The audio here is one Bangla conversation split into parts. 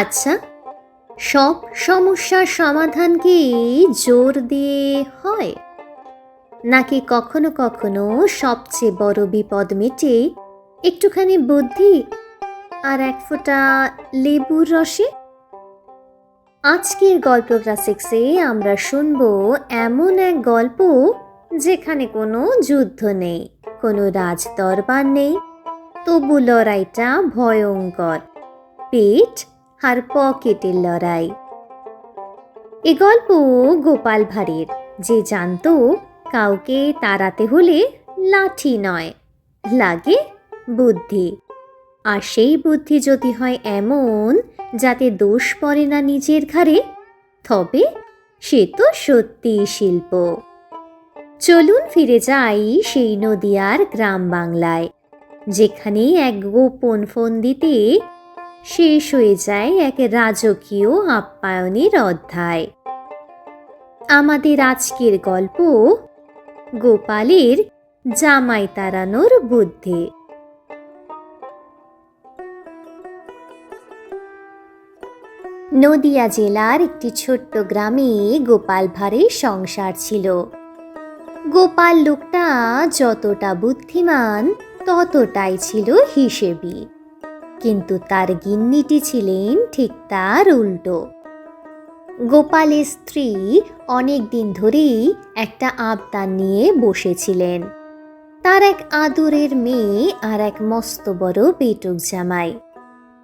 আচ্ছা, সব সমস্যার সমাধান কি জোর দিয়ে হয়, নাকি কখনো কখনো সবচেয়ে বড় বিপদ মিটে একটুখানি বুদ্ধি আর এক ফোঁটা লেবুর রসে? আজকের গল্প ক্লাসিক্সে আমরা শুনব এমন এক গল্প যেখানে কোনো যুদ্ধ নেই, কোনো রাজদরবার নেই, তবু লড়াইটা ভয়ঙ্কর, পেট আর পকেটের লড়াই। এ গল্প গোপাল ভাঁড়ের, যে জানতো কাউকে তাড়াতে হলে লাঠি নয়, লাগে বুদ্ধি। আর সেই বুদ্ধি যদি হয় এমন যাতে দোষ পড়ে না নিজের ঘাড়ে, তবে সে তো সত্যি শিল্প। চলুন ফিরে যাই সেই নদিয়ার গ্রাম বাংলায়, যেখানে এক গোপন ফন্দিতে শেষ হয়ে যায় এক রাজকীয় আপ্যায়নের অধ্যায়। আমাদের আজকের গল্প গোপালের জামাই তাড়ানোর বুদ্ধি। নদিয়া জেলার একটি ছোট্ট গ্রামে গোপাল ভাঁড়ের সংসার ছিল। গোপাল লোকটা যতটা বুদ্ধিমান ততটাই ছিল হিসেবি, কিন্তু তার গিন্নিটি ছিলেন ঠিক তার উল্টো। গোপালের স্ত্রী অনেক দিন ধরেই একটা আবদার নিয়ে বসেছিলেন। তার এক আদরের মেয়ে আর এক মস্ত বড় পেটুক জামাই।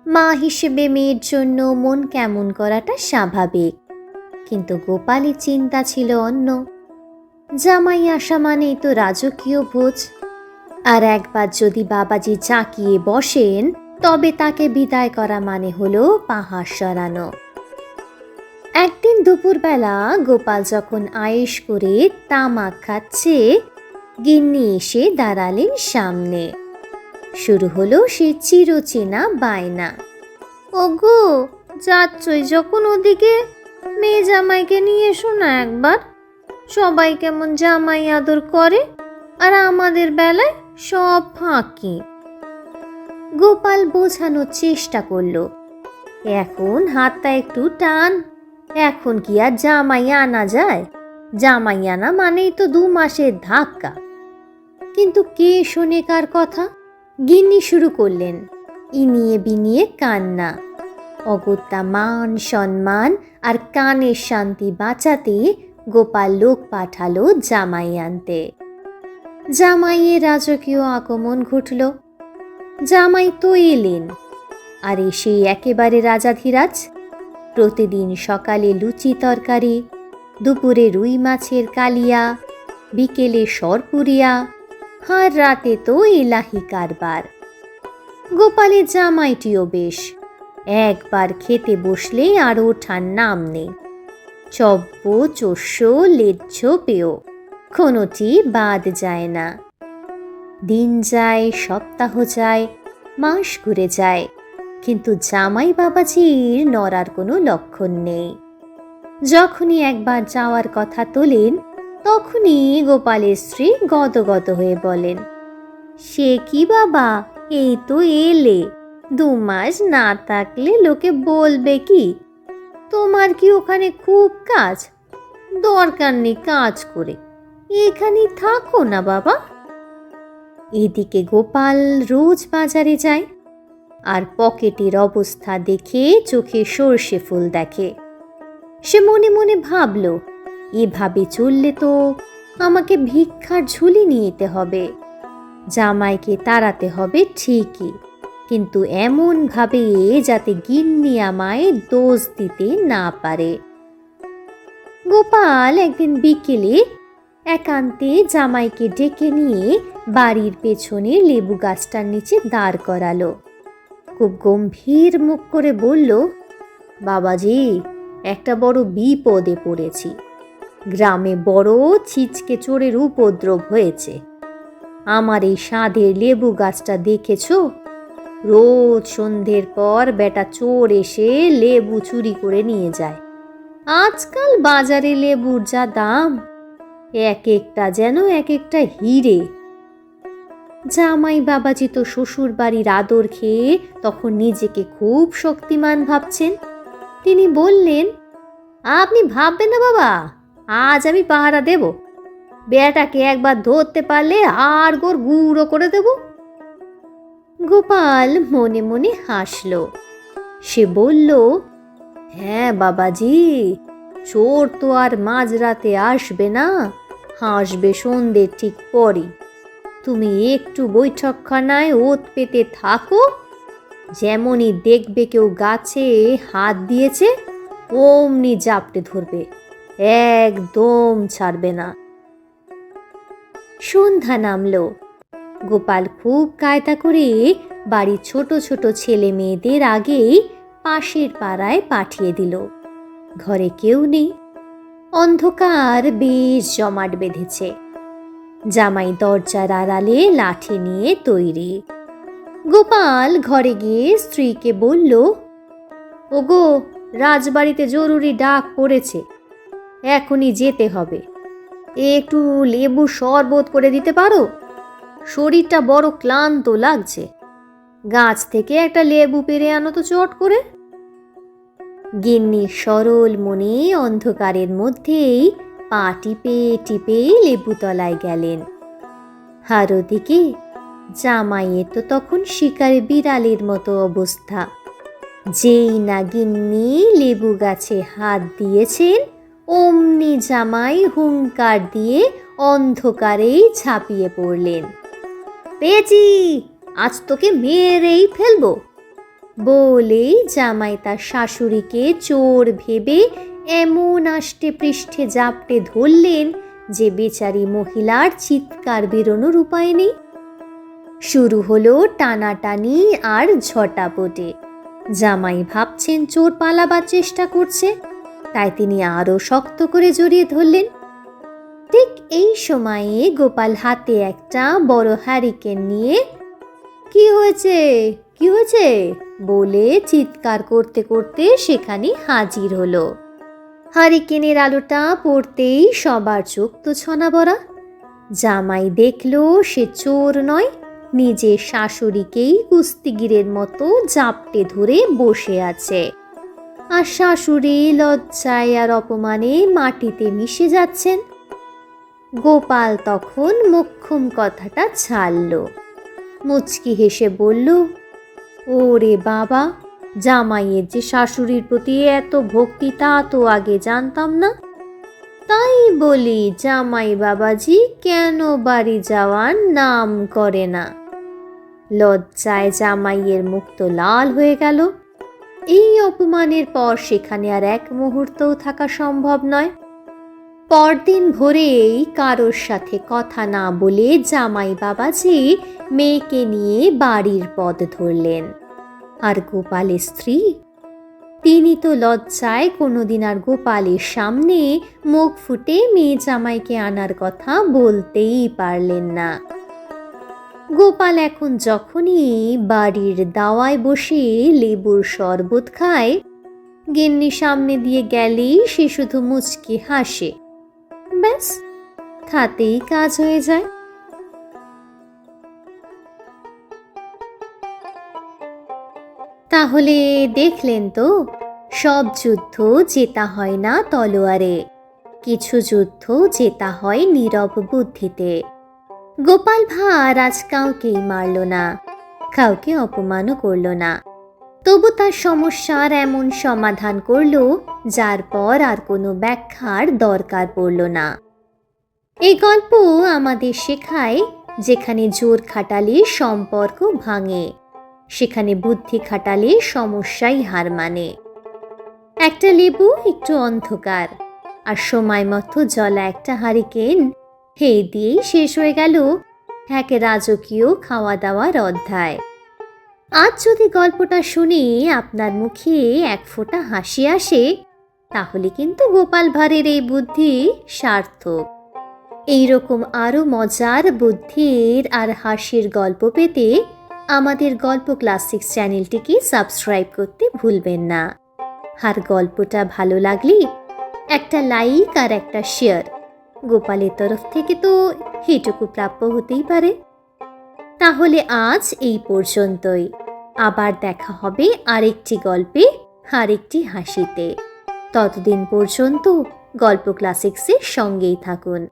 মা হিসেবে মেয়ের জন্য মন কেমন করাটা স্বাভাবিক, কিন্তু গোপালের চিন্তা ছিল অন্য। জামাই আসা মানেই তো রাজকীয় ভোজ, আর একবার যদি বাবাজি চাকিয়ে বসেন তবে তাকে বিদায় করা মানে হলো পাহাড় সরানো। একদিন দুপুরবেলা গোপাল যখন আয়েশ করে তামাক খাচ্ছে, গিন্নি এসে দাঁড়ালেন সামনে। শুরু হলো সে চিরচেনা বায়না। ওগো, যাচ্ছই যখন ওদিকে মেয়ে জামাইকে নিয়ে এসো না একবার। সবাই কেমন জামাই আদর করে, আর আমাদের বেলায় সব ফাঁকি। গোপাল বোঝানোর চেষ্টা করলো, এখন হাতটা একটু টান, এখন কি আর জামাই আনা যায়? জামাই আনা মানেই তো 2 মাসের ধাক্কা। কিন্তু কে শোনে কার কথা? গিন্নি শুরু করলেন ইনিয়ে বিনিয়ে কান্না। অগত্যা মান সম্মান আর কানের শান্তি বাঁচাতে গোপাল লোক পাঠালো জামাই আনতে। জামাইয়ের রাজকীয় আগমন ঘটল। জামাই তো এলেন, আর এসে একেবারে রাজাধিরাজ। প্রতিদিন সকালে লুচি তরকারি, দুপুরে রুই মাছের কালিয়া, বিকেলে সরপুরিয়া, আর রাতে তো এলাহি কারবার। গোপালের জামাইটিও বেশ, একবার খেতে বসলে আর ওঠার নাম নেই। চব্য চোষ্য লেজ্জ পেয় কোনোটি বাদ যায় না। দিন যায়, সপ্তাহ যায়, মাস ঘুরে যায়, কিন্তু জামাই বাবাজির নড়ার কোনো লক্ষণ নেই। যখনই একবার যাওয়ার কথা তোলেন, তখনই গোপালের স্ত্রী গদগদ হয়ে বলেন, সে কি বাবা, এই তো এলে, 2 মাস না থাকলে লোকে বলবে কি? তোমার কি ওখানে খুব কাজ? দরকার নেই কাজ করে, এখানেই থাকো না বাবা। এদিকে গোপাল রোজ বাজারে যায়, আর পকেটের অবস্থা দেখে চোখে সর্ষে ফুল দেখে। সে মনে মনে ভাবল, এভাবে চললে তো আমাকে ভিক্ষার ঝুলি নিতে হবে। জামাইকে তাড়াতে হবে ঠিকই, কিন্তু এমন ভাবে যাতে গিন্নি আমায় দোষ দিতে না পারে। গোপাল একদিন বিকেলে একান্তে জামাইকে ডেকে নিয়ে বাড়ির পেছনে লেবু গাছটার নিচে দাঁড় করালো। খুব গম্ভীর মুখ করে বলল, বাবাজি, একটা বড় বিপদে পড়েছি। গ্রামে বড় ছিচকে চোরের উপদ্রব হয়েছে। আমার এই সাধের লেবু গাছটা দেখেছ? রোজ সন্ধ্যের পর বেটা চোর এসে লেবু চুরি করে নিয়ে যায়। আজকাল বাজারে লেবুর যা দাম, এক একটা যেন এক একটা হিরে। জামাই বাবাজি তো শ্বশুর বাড়ির আদর খেয়ে তখন নিজেকে খুব শক্তিমান ভাবছেন। তিনি বললেন, আপনি ভাববেন না বাবা, আজ আমি পাহারা দেব। বেটাকে একবার ধরতে পারলে আর গোর গুঁড়ো করে দেব। গোপাল মনে মনে হাসল। সে বলল, হ্যাঁ বাবাজি, চোর তো আর মাঝরাতে আসবে না, হাসবে সন্ধ্যে ঠিক পরে। তুমি একটু বৈঠকখানায় ওত পেতে থাকো, যেমনই দেখবে কেউ গাছে হাত দিয়েছে অমনি জাপটে ধরবে, একদম ছাড়বে না। সন্ধ্যা নামলো। গোপাল খুব কায়দা করে বাড়ির ছোট ছোট ছেলে মেয়েদের আগেই পাশের পাড়ায় পাঠিয়ে দিল। ঘরে কেউ নেই, অন্ধকার বেশ জমাট বেঁধেছে। জামাই দরজার আড়ালে লাঠি নিয়ে তৈরি। গোপাল ঘরে গিয়ে স্ত্রীকে বলল, ওগো, রাজবাড়িতে জরুরি ডাক পড়েছে, এখনই যেতে হবে। একটু লেবু শরবত করে দিতে পারো? শরীরটা বড় ক্লান্ত লাগছে। গাছ থেকে একটা লেবু পেড়ে আনো তো চট করে। গিন্নি সরল মনে অন্ধকারের মধ্যেই পা টিপে টিপে লেবুতলায় গেলেন। আর ওদিকে জামাইয়ের তো তখন শিকারে বিড়ালের মতো অবস্থা। যেই না গিন্নি লেবু গাছে হাত দিয়েছেন অমনি জামাই হুঙ্কার দিয়ে অন্ধকারেই ঝাঁপিয়ে পড়লেন। পেয়েছি, আজ তোকে মেরেই ফেলবো বলেই জামাই তার শাশুড়িকে চোর ভেবে এমন আষ্টে পৃষ্ঠে জাপটে ধরলেন যে বেচারি মহিলার চিৎকার বেরোনোর উপায় নেই। শুরু হলো টানাটানি আর ঝটাপটে। জামাই ভাবছেন চোর পালাবার চেষ্টা করছে, তাই তিনি আরো শক্ত করে জড়িয়ে ধরলেন। ঠিক এই সময়ে গোপাল হাতে একটা বড় হ্যারিকেন নিয়ে, কি হয়েছে কি হয়েছে বলে চিৎকার করতে করতে সেখানে হাজির হলো। হ্যারিকেনের আলোটা পড়তেই সবার চোখ তো ছনা বড়া। জামাই দেখলো সে চোর নয়, নিজের শাশুড়িকেই কুস্তিগিরের মতো জাপটে ধরে বসে আছে। আর শাশুড়ি লজ্জায় আর অপমানে মাটিতে মিশে যাচ্ছেন। গোপাল তখন মোক্ষম কথাটা ছাড়ল। মুচকি হেসে বলল, ওরে বাবা, জামাইয়ের যে শাশুড়ির প্রতি এত ভক্তি তা তো আগে জানতাম না। তাই বলি জামাই বাবাজি কেন বাড়ি যাওয়ার নাম করে না। লজ্জায় জামাইয়ের মুখ তো লাল হয়ে গেল। এই অপমানের পর সেখানে আর এক মুহূর্তও থাকা সম্ভব নয়। পরদিন ভোরেই কারোর সাথে কথা না বলে জামাই বাবাজি মেয়েকে নিয়ে বাড়ির পথ ধরলেন। আর গোপালের স্ত্রী, তিনি তো লজ্জায় কোনোদিন আর গোপালের সামনে মুখ ফুটে মেয়ে জামাইকে আনার কথা বলতেই পারলেন না। গোপাল এখন যখনই বাড়ির দাওয়ায় বসে লেবুর শরবত খায়, গিন্নি সামনে দিয়ে গেলেই সে শুধু মুচকি হাসে। ব্যাস, তাতেই কাজ হয়ে যায়। তাহলে দেখলেন তো, সব যুদ্ধ জেতা হয় না তলোয়ারে, কিছু যুদ্ধ জেতা হয় নীরব বুদ্ধিতে। গোপাল ভাঁড় আজ কাউকেই মারল না, কাউকে অপমানও করল না, তবু তার সমস্যার এমন সমাধান করল যার পর আর কোনো ব্যাখ্যার দরকার পড়ল না। এই গল্প আমাদের শেখায়, যেখানে জোর খাটালে সম্পর্ক ভাঙে, সেখানে বুদ্ধি খাটালে সমস্যাই হার মানে। একটা লেবু, একটু অন্ধকার, আর সময় মতো জ্বলা একটা হারিকেন, এই দিয়েই শেষ হয়ে গেল এক রাজকীয় খাওয়া দাওয়ার অধ্যায়। আজ যদি গল্পটা শুনে আপনার মুখে এক ফোঁটা হাসি আসে, তাহলে কিন্তু গোপাল ভাঁড়ের এই বুদ্ধি সার্থক। এইরকম আরও মজার বুদ্ধির আর হাসির গল্প পেতে আমাদের গল্প ক্লাসিক্স চ্যানেলটিকে সাবস্ক্রাইব করতে ভুলবেন না। আর গল্পটা ভালো লাগলে একটা লাইক আর একটা শেয়ার গোপালের তরফ থেকে তো এটুকু প্রাপ্য হতেই পারে। তাহলে আজ এই পর্যন্তই। আবার দেখা হবে আরেকটি গল্পে, আরেকটি হাসিতে। ততদিন পর্যন্ত গল্প ক্লাসিক্সের সঙ্গেই থাকুন।